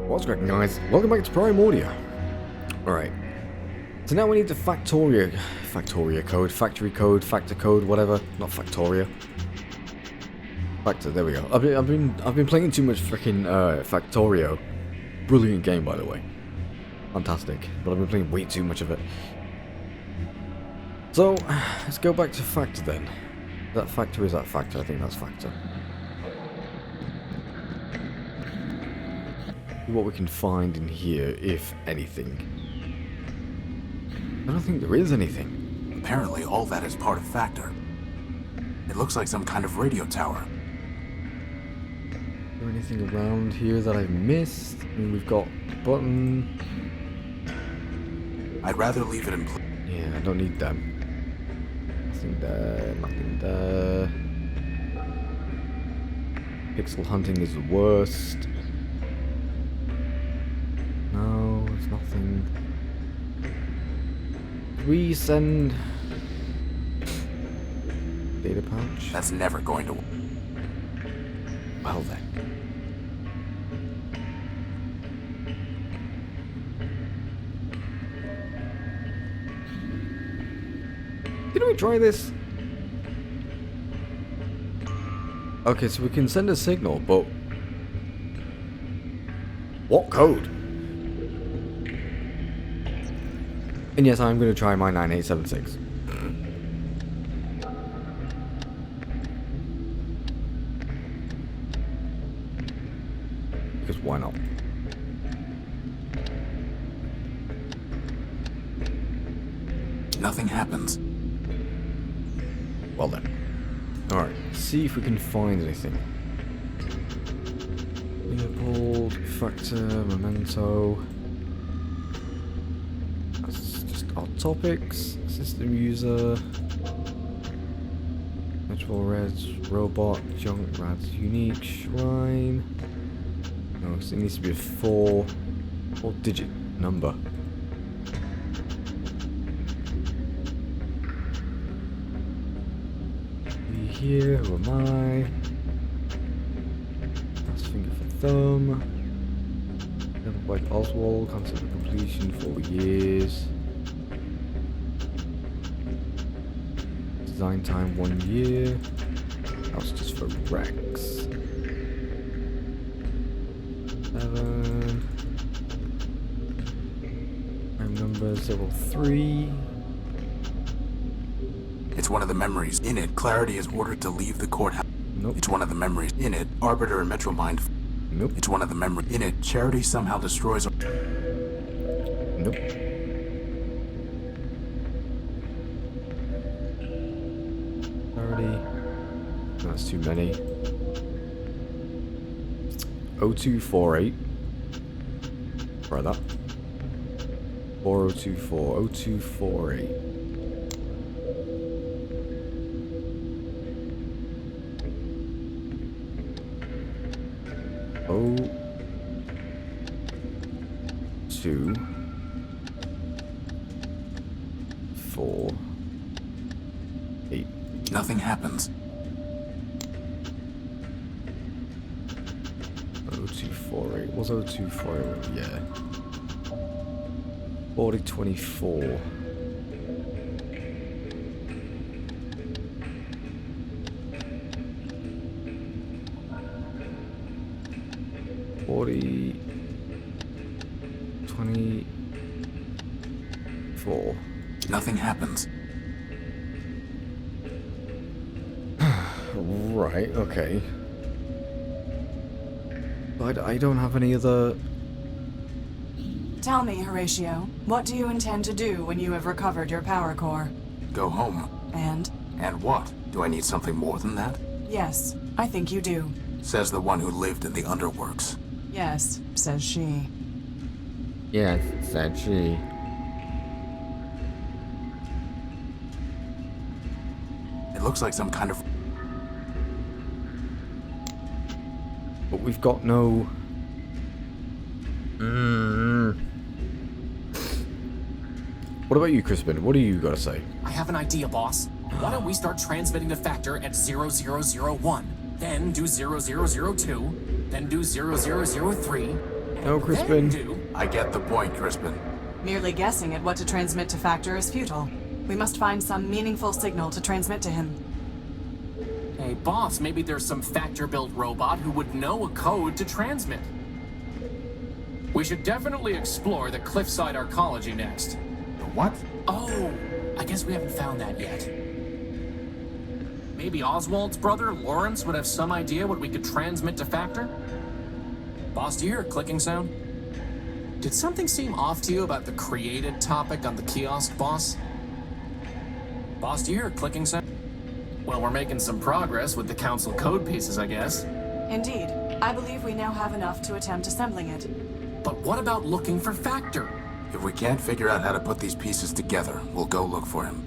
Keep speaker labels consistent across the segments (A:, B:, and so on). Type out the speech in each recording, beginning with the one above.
A: What's cracking, guys? Welcome back to Primordia. Alright. So now we need the factory code, factor code, whatever. Not Factoria. Factor, there we go. I've been playing too much freaking Factorio. Brilliant game, by the way. Fantastic. But I've been playing way too much of it. So, let's go back to Factor then. Is that Factor or is that Factor? I think that's Factor. What we can find in here, if anything. I don't think there is anything.
B: Apparently all that is part of Factor. It looks like some kind of radio tower.
A: Is there anything around here that I've missed? I mean, we've got the button.
B: I'd rather leave it in place.
A: Yeah, I don't need them. Nothing there, nothing there. Pixel hunting is the worst. No, there's nothing. We send data pouch.
B: That's never going to work.
A: Well then. Didn't we try this? Okay, so we can send a signal, but what code? And yes, I'm going to try my 9876. Because why not?
B: Nothing happens.
A: Well then. Alright, see if we can find anything. Leopold, Factor, Memento. Topics, system user, Metro Reds, robot, junk rats, unique, shrine. No, so it needs to be a 4-digit number. Here, who am I? That's finger for thumb. Like Oswald, concept of completion, 4 years. Design time 1 year. That's just for Rex. 7. Prime number 03.
B: It's one of the memories. In it, Clarity is ordered to leave the courthouse.
A: Nope.
B: It's one of the memories. In it, Arbiter and Metromind.
A: Nope.
B: It's one of the memories. In it, Charity somehow destroys.
A: Nope. That's too many. 0248. Try that. 4024. 0248. Oh. 2. 4. 8.
B: Nothing happens.
A: 0248. Was 0248? Yeah. 4024. $40 24.
B: Nothing happens.
A: Right, okay. But I don't have any other...
C: Tell me, Horatio, what do you intend to do when you have recovered your power core?
B: Go home.
C: And?
B: And what? Do I need something more than that?
C: Yes, I think you do.
B: Says the one who lived in the underworks.
C: Yes, says she.
A: Yes, said she.
B: It looks like some kind of...
A: But we've got no... What about you, Crispin? What do you got to say?
D: I have an idea, boss. Why don't we start transmitting the factor at 0001, then do 0002, then do 0003,
A: No, Crispin.
D: Do.
B: I get the point, Crispin.
C: Merely guessing at what to transmit to Factor is futile. We must find some meaningful signal to transmit to him.
D: Hey, boss, maybe there's some factor-built robot who would know a code to transmit. We should definitely explore the cliffside arcology next.
B: The what?
D: Oh, I guess we haven't found that yet. Maybe Oswald's brother, Lawrence, would have some idea what we could transmit to Factor? Boss, do you hear a clicking sound? Did something seem off to you about the created topic on the kiosk, boss? Boss, do you hear a clicking sound? Well, we're making some progress with the council code pieces, I guess.
C: Indeed. I believe we now have enough to attempt assembling it.
D: But what about looking for Factor?
B: If we can't figure out how to put these pieces together, we'll go look for him.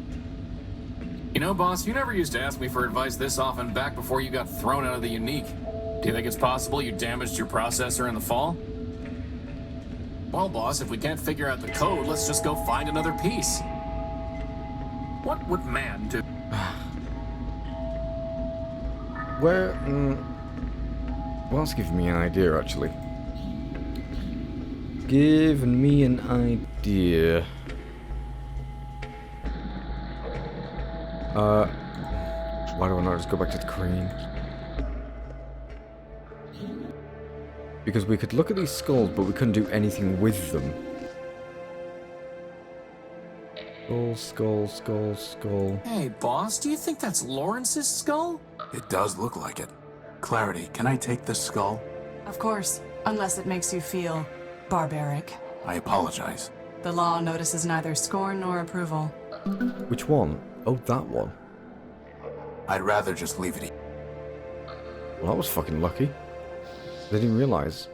D: You know, boss, you never used to ask me for advice this often back before you got thrown out of the Unique. Do you think it's possible you damaged your processor in the fall? Well, boss, if we can't figure out the code, let's just go find another piece. What would man do?
A: Where? Well, that's giving me an idea, actually. Giving me an idea. Why do I not just go back to the crane? Because we could look at these skulls, but we couldn't do anything with them. Skull, skull, skull, skull.
D: Hey, boss, do you think that's Lawrence's skull?
B: It does look like it. Clarity, can I take this skull?
C: Of course, unless it makes you feel barbaric.
B: I apologize.
C: The law notices neither scorn nor approval.
A: Which one? Oh, that one.
B: I'd rather just leave it.
A: Well, that was fucking lucky. They didn't realize.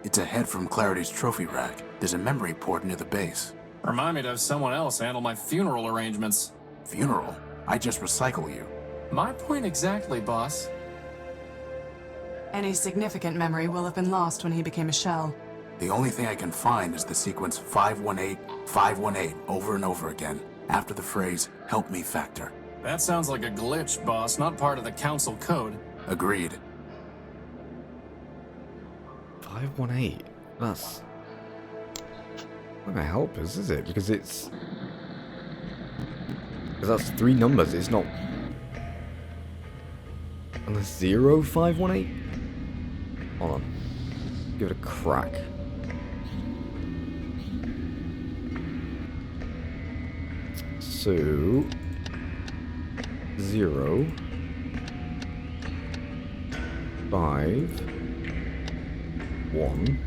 B: It's ahead from Clarity's trophy rack. There's a memory port near the base.
D: Remind me to have someone else handle my funeral arrangements.
B: Funeral? I just recycle you.
D: My point exactly, boss.
C: Any significant memory will have been lost when he became a shell.
B: The only thing I can find is the sequence 518, 518 over and over again, after the phrase, "Help me, Factor."
D: That sounds like a glitch, boss, not part of the council code.
B: Agreed.
A: 518. That's not gonna help us, is it? Because it's... Because that's 3 numbers, it's not... Unless 0518? Hold on. Give it a crack. So... 0... 5... 1...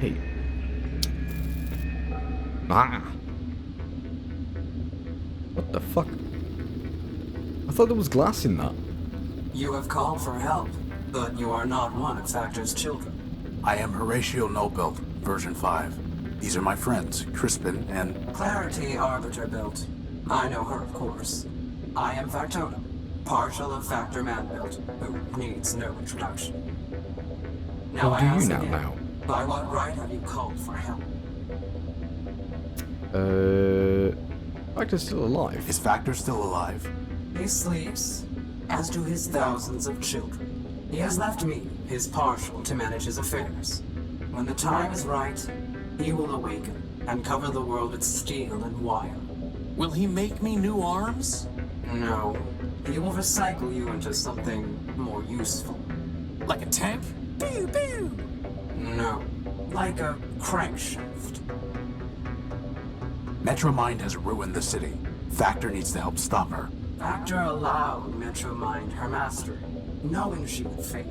A: 8. Ah! What the fuck? I thought there was glass in that.
E: You have called for help, but you are not one of Factor's children.
B: I am Horatio Nullbuilt, version 5. These are my friends, Crispin and...
E: Clarity Arbiter built. I know her, of course. I am Factotum, partial of Factor Man built, who needs no introduction. Now
A: What
E: I
A: do
E: ask
A: you know
E: again,
A: now?
E: by what right have you called for help?
A: Factor's still alive.
B: Is Factor still alive?
E: He sleeps, as do his thousands of children. He has left me, his partial, to manage his affairs. When the time is right, he will awaken and cover the world with steel and wire.
D: Will he make me new arms?
E: No, he will recycle you into something more useful.
D: Like a tank? Pew, pew!
E: No, like a crankshaft.
B: Metromind has ruined the city. Factor needs to help stop her.
E: Factor allowed Metromind her mastery, knowing she would fail.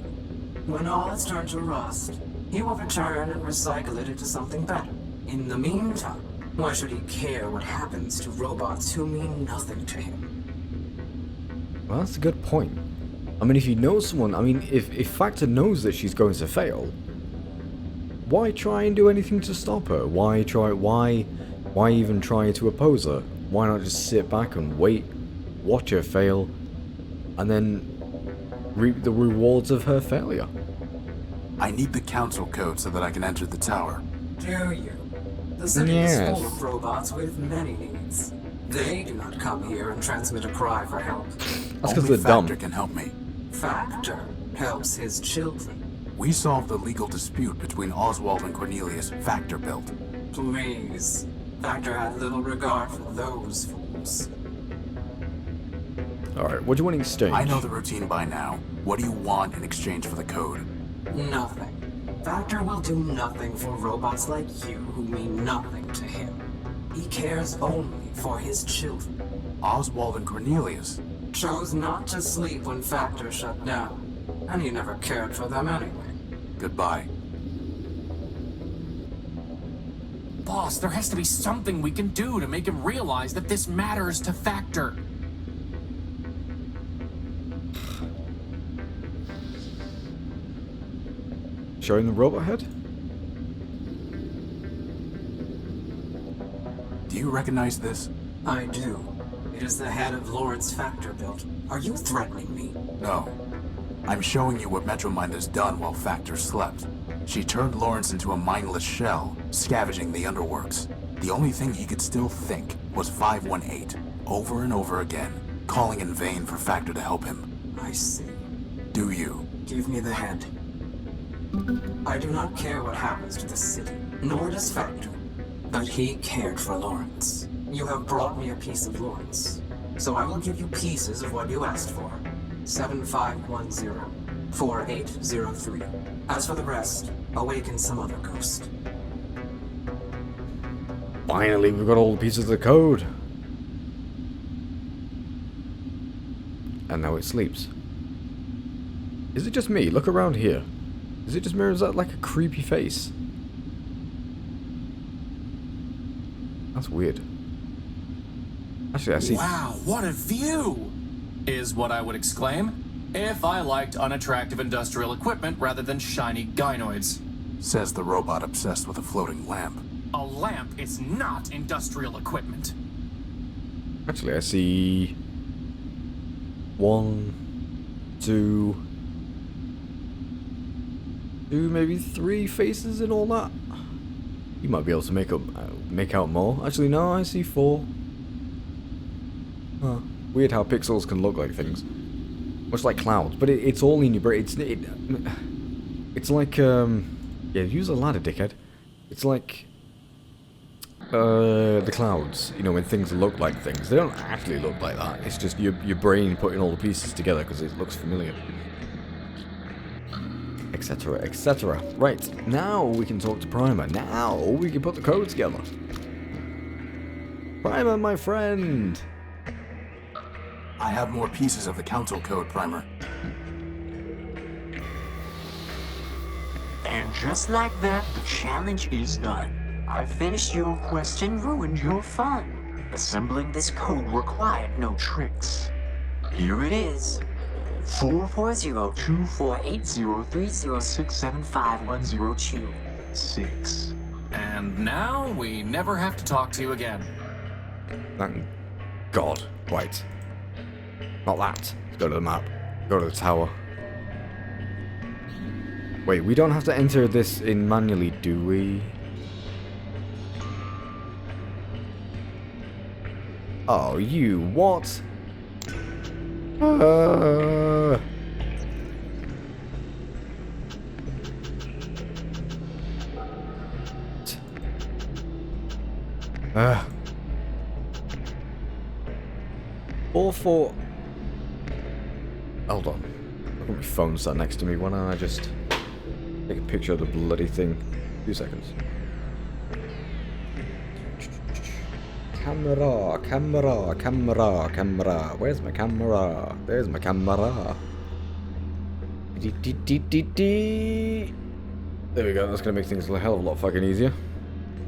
E: When all has turned to rust, he will return and recycle it into something better. In the meantime, why should he care what happens to robots who mean nothing to him?
A: Well, that's a good point. I mean, if you know someone, I mean, if Factor knows that she's going to fail, why try and do anything to stop her? Why even try to oppose her? Why not just sit back and wait, watch her fail, and then reap the rewards of her failure?
B: I need the council code so that I can enter the tower.
E: Do you? The city
A: Yes.
E: is full of robots with many needs. They do not come here and transmit a cry for help.
A: That's because
B: Only
A: they're dumb.
B: Factor can help me.
E: Factor helps his children.
B: We solved the legal dispute between Oswald and Cornelius Factor built.
E: Please. Factor had little regard for those fools.
A: Alright, what do you want in exchange?
B: I know the routine by now. What do you want in exchange for the code?
E: Nothing. Factor will do nothing for robots like you who mean nothing to him. He cares only for his children.
B: Oswald and Cornelius.
E: Chose not to sleep when Factor shut down. And he never cared for them anyway.
B: Goodbye.
D: Boss, there has to be something we can do to make him realize that this matters to Factor.
A: Showing the robot head?
B: Do you recognize this?
E: I do. It is the head of Lawrence Factor built. Are you threatening me?
B: No. I'm showing you what Metromind has done while Factor slept. She turned Lawrence into a mindless shell, scavenging the underworks. The only thing he could still think was 518, over and over again, calling in vain for Factor to help him.
E: I see.
B: Do you?
E: Give me the head. I do not care what happens to the city, nor does Factor. But he cared for Lawrence. You have brought me a piece of Lawrence. So I will give you pieces of what you asked for. 7510-4803. As for the rest, awaken some other ghost.
A: Finally, we've got all the pieces of the code. And now it sleeps. Is it just me? Look around here. Is it just mirrors that like a creepy face? That's weird. Actually, I see.
D: Wow, what a view! Is what I would exclaim if I liked unattractive industrial equipment rather than shiny gynoids.
B: Says the robot obsessed with a floating lamp.
D: A lamp is not industrial equipment.
A: Actually, I see 1, 2, maybe 3 faces and all that. You might be able to make out more. Actually, no, I see 4. Huh. Weird how pixels can look like things, much like clouds. But it's all in your brain. It's like yeah, use a ladder, dickhead. It's like the clouds. You know, when things look like things, they don't actually look like that. It's just your brain putting all the pieces together because it looks familiar. Etc. etc. Right, now we can talk to Primer. Now we can put the code together. Primer, my friend.
B: I have more pieces of the council code, Primer.
F: And just like that, the challenge is done. I finished your quest and ruined your fun. Assembling this code required no tricks. Here it is. 440-248-0306751026.
D: And now we never have to talk to you again.
A: Thank God. Right. Not that. Let's go to the map. Go to the tower. Wait, we don't have to enter this in manually, do we? Oh, you what? All for. Hold on. Look at my phone sat next to me. Why don't I just take a picture of the bloody thing? 2 seconds. Camera, camera, camera, camera. Where's my camera? There's my camera. There we go. That's gonna make things a hell of a lot fucking easier.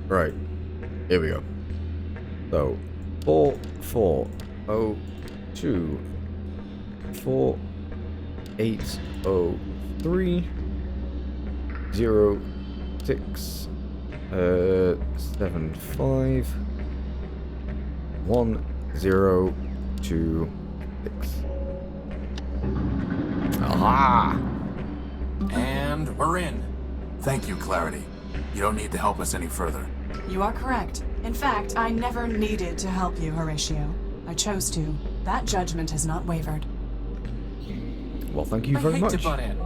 A: Right. Here we go. So 4402 4803 06 75 1026. Aha!
D: And we're in.
B: Thank you, Clarity. You don't need to help us any further.
C: You are correct. In fact, I never needed to help you, Horatio. I chose to. That judgment has not wavered.
A: Well, thank you very
D: I hate
A: much.
D: to butt in,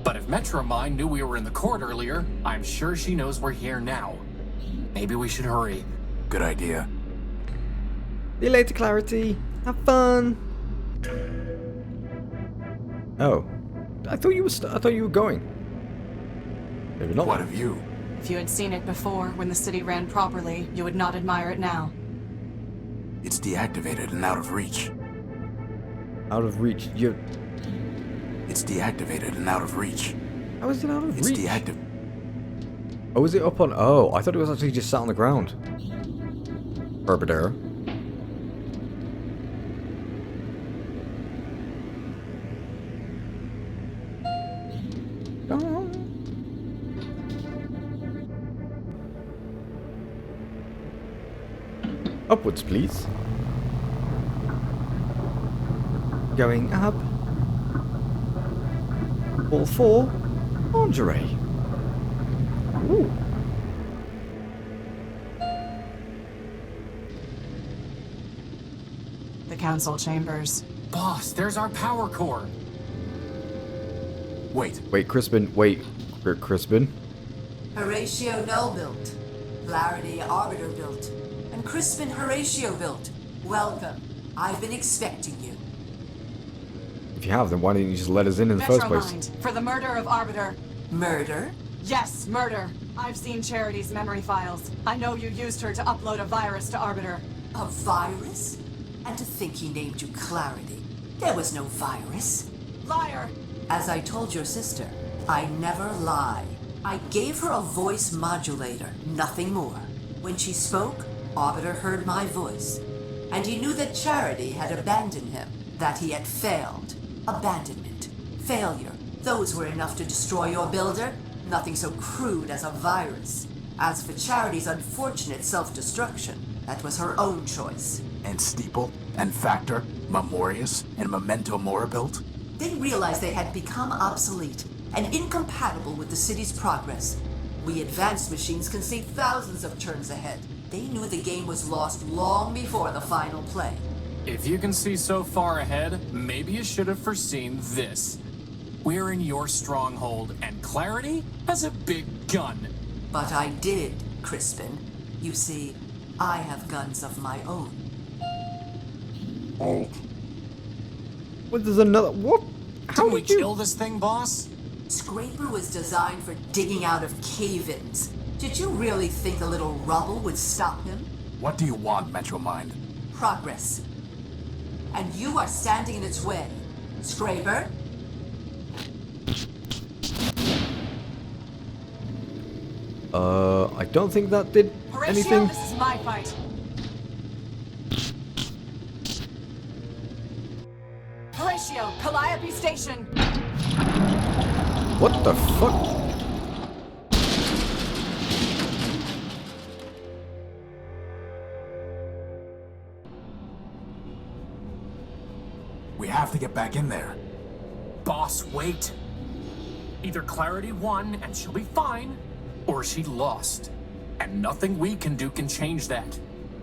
D: But if Metromine knew we were in the court earlier, I'm sure she knows we're here now. Maybe we should hurry.
B: Good idea.
A: See you later, Clarity. Have fun. Oh, I thought you were going. Maybe not.
B: What of you?
C: If you had seen it before, when the city ran properly, you would not admire it now.
B: It's deactivated and out of reach.
A: Out of reach.
B: It's deactivated and out of reach.
A: How is it out of
B: It's
A: reach?
B: deactivated.
A: Oh, is it up on? Oh, I thought it was actually just sat on the ground. Herbidare. Upwards, please. Going up. All four. Lingerie. Ooh.
C: The council chambers.
D: Boss, there's our power core.
B: Wait.
A: Wait, Crispin. Wait, Crispin.
G: Horatio Nullbuilt, Clarity Arbiter built, and Crispin Horatio built. Welcome. I've been expecting you.
A: If you have, then why didn't you just let us in the first place?
C: Metromind, for the murder of Arbiter.
G: Murder?
C: Yes, murder. I've seen Charity's memory files. I know you used her to upload a virus to Arbiter.
G: A virus? And to think he named you Clarity. There was no virus.
C: Liar!
G: As I told your sister, I never lie. I gave her a voice modulator, nothing more. When she spoke, Arbiter heard my voice. And he knew that Charity had abandoned him, that he had failed. Abandonment, failure, those were enough to destroy your builder. Nothing so crude as a virus. As for Charity's unfortunate self-destruction, that was her own choice.
B: And Steeple, and Factor, Memorius, and Memento Moribuilt?
G: They realized they had become obsolete and incompatible with the city's progress. We advanced machines can see thousands of turns ahead. They knew the game was lost long before the final play.
D: If you can see so far ahead, maybe you should have foreseen this. We're in your stronghold, and Clarity has a big gun.
G: But I did, Crispin. You see, I have guns of my own.
A: Oh. What, there's another... What? How
D: Didn't we
A: did you...
D: kill this thing, boss?
G: Scraper was designed for digging out of cave-ins. Did you really think a little rubble would stop him?
B: What do you want, Metromind?
G: Progress. And you are standing in its way. Scraper?
A: I don't think that did
C: Horatio,
A: anything.
C: this is my fight. Horatio, Calliope Station.
A: What the fuck?
B: We have to get back in there.
D: Boss, wait. Either Clarity won and she'll be fine, or she lost. And nothing we can do can change that.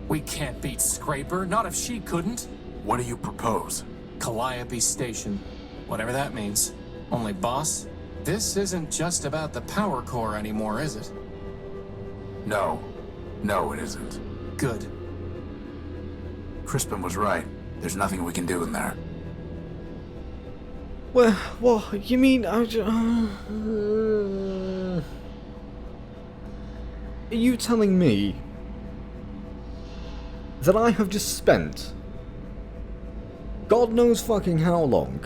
D: We can't beat Scraper, not if she couldn't.
B: What do you propose?
D: Calliope Station. Whatever that means. Only, boss, this isn't just about the power core anymore, is it?
B: No. No, it isn't.
D: Good.
B: Crispin was right. There's nothing we can do in there.
A: Well, you mean... Are you telling me that I have just spent God knows fucking how long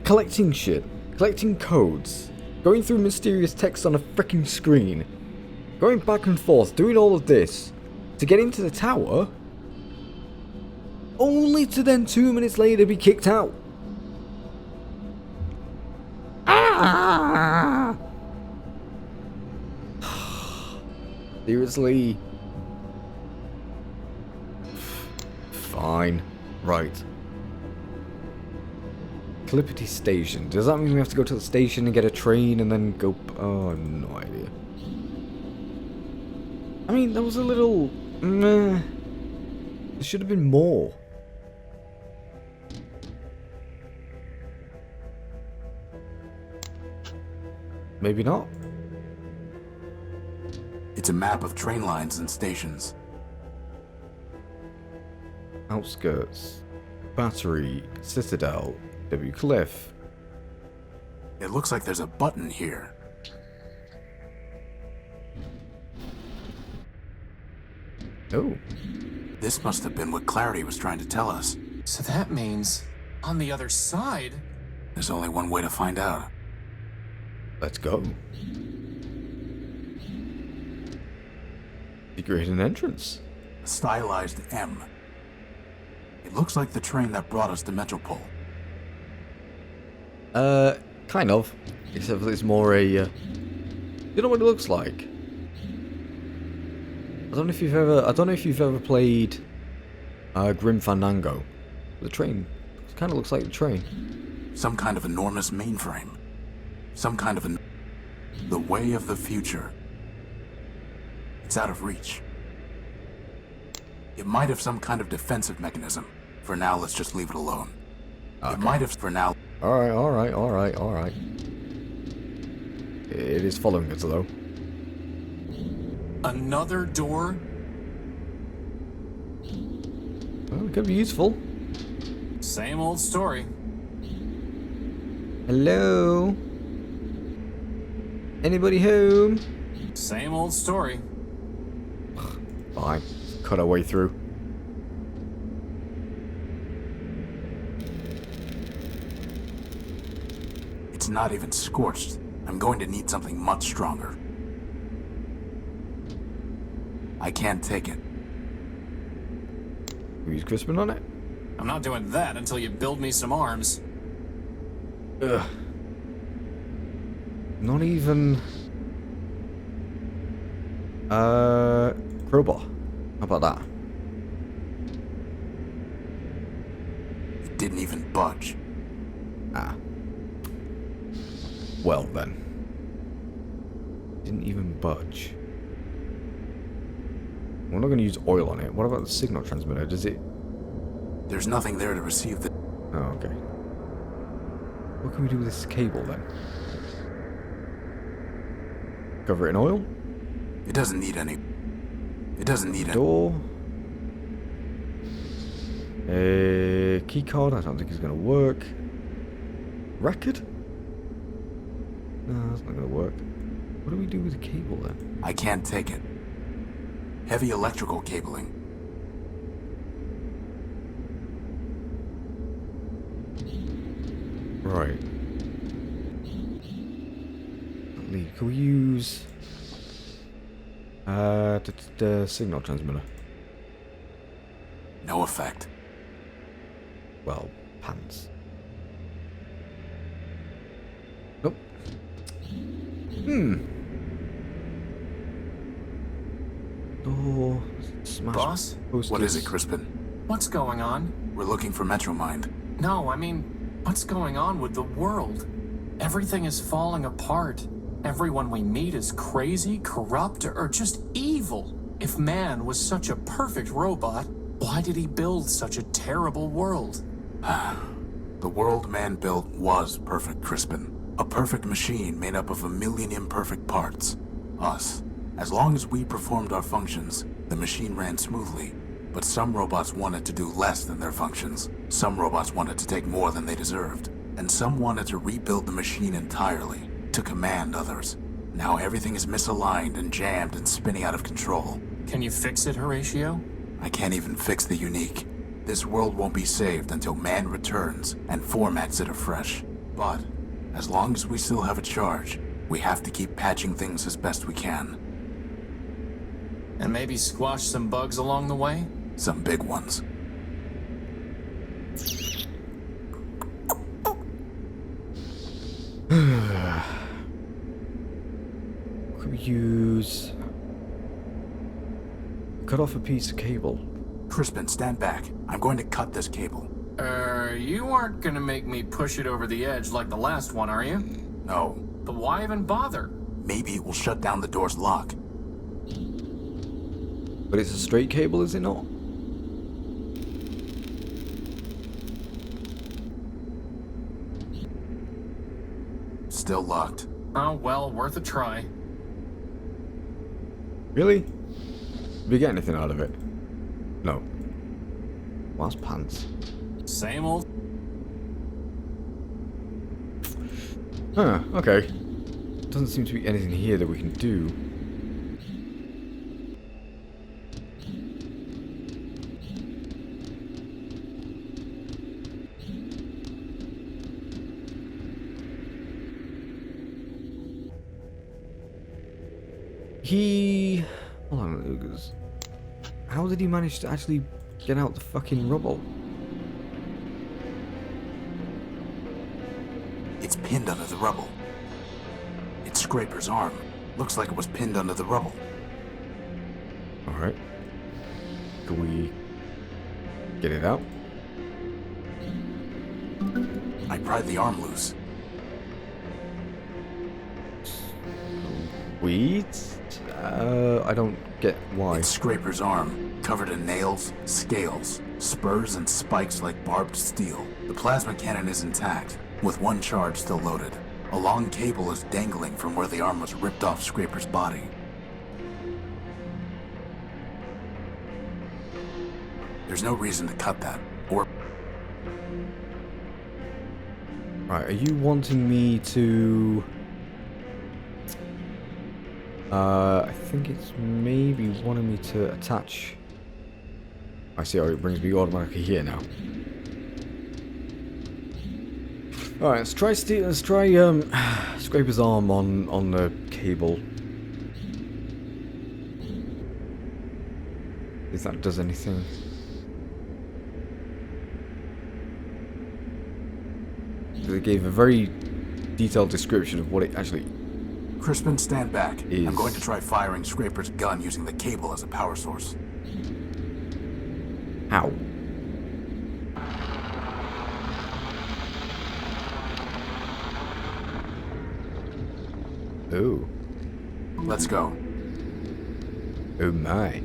A: collecting shit, collecting codes, going through mysterious text on a freaking screen, going back and forth, doing all of this to get into the tower, only to then 2 minutes later be kicked out? Ah! Seriously? Fine. Right. Calypity Station. Does that mean we have to go to the station and get a train and then go... Oh, no idea. I mean, that was a little... Meh. There should have been more. Maybe not.
B: It's a map of train lines and stations.
A: Outskirts. Battery. Citadel. W Cliff.
B: It looks like there's a button here.
A: Oh.
B: This must have been what Clarity was trying to tell us.
D: So that means, on the other side...
B: There's only one way to find out.
A: Let's go. Secret hidden entrance.
B: A stylized M. It looks like the train that brought us to Metropole.
A: Kind of. Except for it's more a, you know what it looks like? I don't know if you've ever played, Grim Fandango. The train kind of looks like the train.
B: Some kind of enormous mainframe. Some kind of the way of the future. It's out of reach. It might have some kind of defensive mechanism. For now, let's just leave it alone.
A: Okay.
B: It might have for now.
A: Alright. It is following us though.
D: Another door?
A: Well, it could be useful.
D: Same old story.
A: Hello? Anybody home?
D: Same old story.
A: Fine. Cut our way through.
B: It's not even scorched. I'm going to need something much stronger. I can't take it.
A: We use Crispin on it?
D: I'm not doing that until you build me some arms.
A: Ugh. Not even... crowbar. How about that?
B: It didn't even budge.
A: Ah. Well then. Didn't even budge. We're not going to use oil on it. What about the signal transmitter? Does it...
B: There's nothing there to receive the...
A: Oh, okay. What can we do with this cable then? Cover it in oil?
B: It doesn't need any... It doesn't need any...
A: Door. A key card. I don't think it's going to work. Record? No, that's not going to work. What do we do with the cable then?
B: I can't take it. Heavy electrical cabling.
A: Right. Lee, can we use the signal transmitter?
B: No effect.
A: Well, pants. Nope. Door. Smash.
D: Boss?
A: Posters.
B: What is it, Crispin?
D: What's going on?
B: We're looking for Metromind.
D: No, I mean, what's going on with the world? Everything is falling apart. Everyone we meet is crazy, corrupt, or just evil. If man was such a perfect robot, why did he build such a terrible world?
B: The world man built was perfect, Crispin. A perfect machine made up of a million imperfect parts. Us. As long as we performed our functions, the machine ran smoothly. But some robots wanted to do less than their functions. Some robots wanted to take more than they deserved. And some wanted to rebuild the machine entirely, to command others. Now everything is misaligned and jammed and spinning out of control.
D: Can you fix it, Horatio?
B: I can't even fix the unique. This world won't be saved until man returns and formats it afresh. But, as long as we still have a charge, we have to keep patching things as best we can.
D: And maybe squash some bugs along the way?
B: Some big ones.
A: Could we use... Cut off a piece of cable.
B: Crispin, stand back. I'm going to cut this cable.
D: You aren't gonna make me push it over the edge like the last one, are you?
B: No.
D: But why even bother?
B: Maybe it will shut down the door's lock.
A: But it's a straight cable, is it not?
B: Still locked.
D: Oh, well, worth a try.
A: Really? Did we get anything out of it? No. Last pants.
D: Same old.
A: Huh, okay. Doesn't seem to be anything here that we can do. Hold on, Lucas. How did he manage to actually get out the fucking rubble?
B: It's pinned under the rubble. It's Scraper's arm. Looks like it was pinned under the rubble.
A: Alright. Can we get it out?
B: I pried the arm loose.
A: Weeds? I don't get why.
B: It's Scraper's arm, covered in nails, scales, spurs, and spikes like barbed steel. The plasma cannon is intact, with one charge still loaded. A long cable is dangling from where the arm was ripped off Scraper's body. There's no reason to cut that, or...
A: Right, are you wanting me to... I think it's maybe wanting me to attach... I see how it brings me automatically here now. Alright, let's try Scraper's arm on the cable. If that does anything. They gave a very detailed description of what it actually
B: Crispin, stand back.
A: is.
B: I'm going to try firing Scraper's gun using the cable as a power source.
A: Ow. Oh.
B: Let's go.
A: Oh my.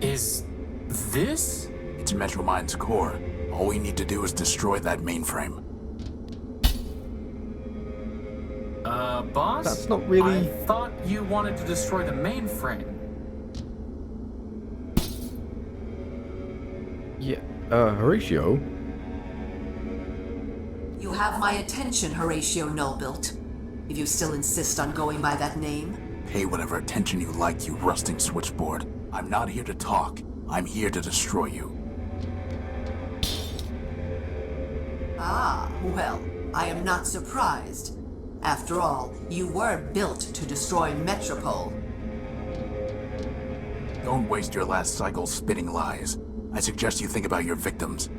D: Is this?
B: It's Metromind's core. All we need to do is destroy that mainframe.
D: Boss?
A: That's not really...
D: I thought you wanted to destroy the mainframe.
A: Yeah, Horatio?
G: You have my attention, Horatio Nullbuilt. If you still insist on going by that name.
B: Pay whatever attention you like, you rusting switchboard. I'm not here to talk. I'm here to destroy you.
G: Ah, well, I am not surprised. After all, you were built to destroy Metropole.
B: Don't waste your last cycle spitting lies. I suggest you think about your victims.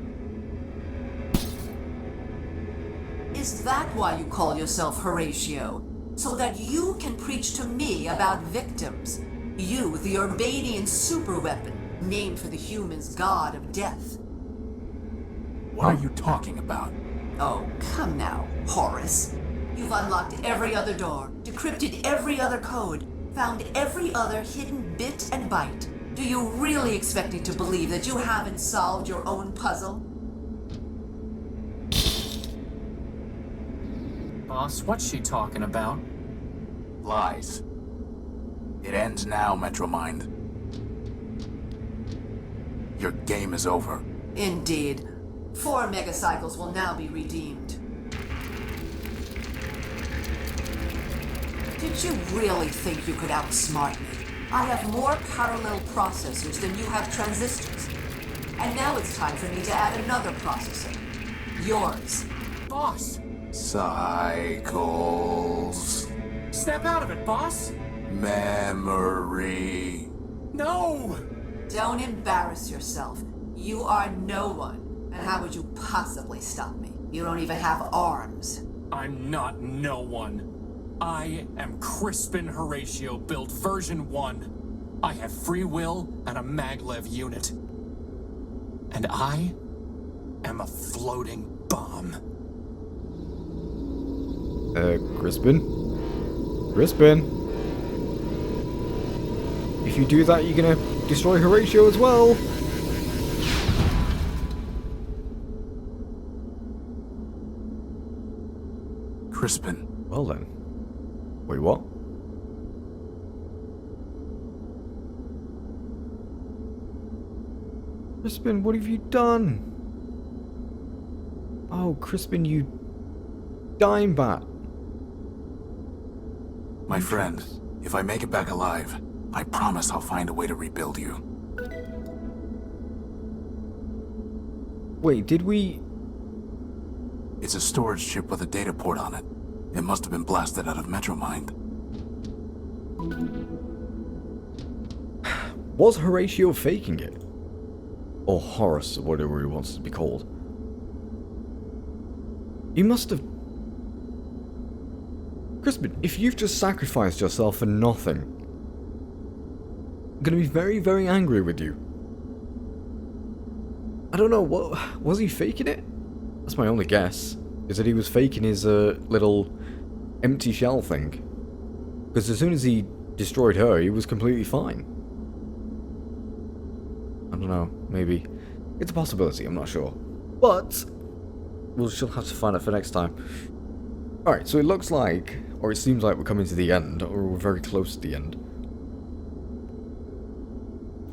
G: Is that why you call yourself Horatio? So that you can preach to me about victims? You, the Urbanian superweapon, named for the humans' god of death.
B: What are you talking about?
G: Oh, come now, Horace. You've unlocked every other door, decrypted every other code, found every other hidden bit and byte. Do you really expect me to believe that you haven't solved your own puzzle?
D: Boss, what's she talking about?
B: Lies. It ends now, Metromind. Your game is over.
G: Indeed. 4 megacycles will now be redeemed. Did you really think you could outsmart me? I have more parallel processors than you have transistors. And now it's time for me to add another processor. Yours.
D: Boss!
B: Cycles.
D: Snap out of it, boss!
B: Memory.
D: No!
G: Don't embarrass yourself. You are no one. And how would you possibly stop me? You don't even have arms.
D: I'm not no one. I am Crispin Horatio, built version 1. I have free will and a maglev unit. And I am a floating bomb.
A: Crispin? Crispin? If you do that, you're gonna destroy Horatio as well.
B: Crispin.
A: Well then. Wait, what? Crispin, what have you done? Oh, Crispin, you dime bat.
B: My friend, if I make it back alive, I promise I'll find a way to rebuild you.
A: Wait, did we...
B: It's a storage chip with a data port on it. It must have been blasted out of Metromind.
A: Was Horatio faking it? Or Horace, or whatever he wants to be called. You must have... Crispin, if you've just sacrificed yourself for nothing, I'm gonna be very, very angry with you. I don't know, what was he faking it? That's my only guess. Is that he was faking his little empty shell thing. Because as soon as he destroyed her, he was completely fine. I don't know, maybe. It's a possibility, I'm not sure. But we'll still have to find out for next time. Alright, so it looks like, or it seems like we're coming to the end, or we're very close to the end.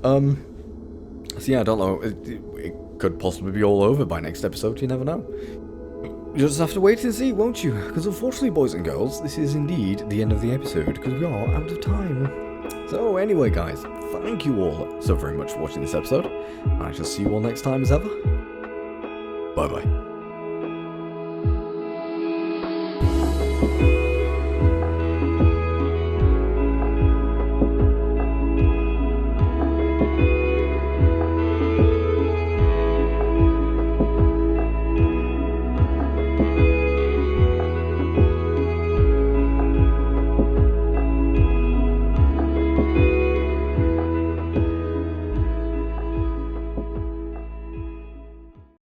A: So yeah, I don't know. It could possibly be all over by next episode, you never know. You just have to wait and see, won't you? Because unfortunately, boys and girls, this is indeed the end of the episode, because we are out of time. So anyway, guys, thank you all so very much for watching this episode. I shall see you all next time as ever. Bye-bye.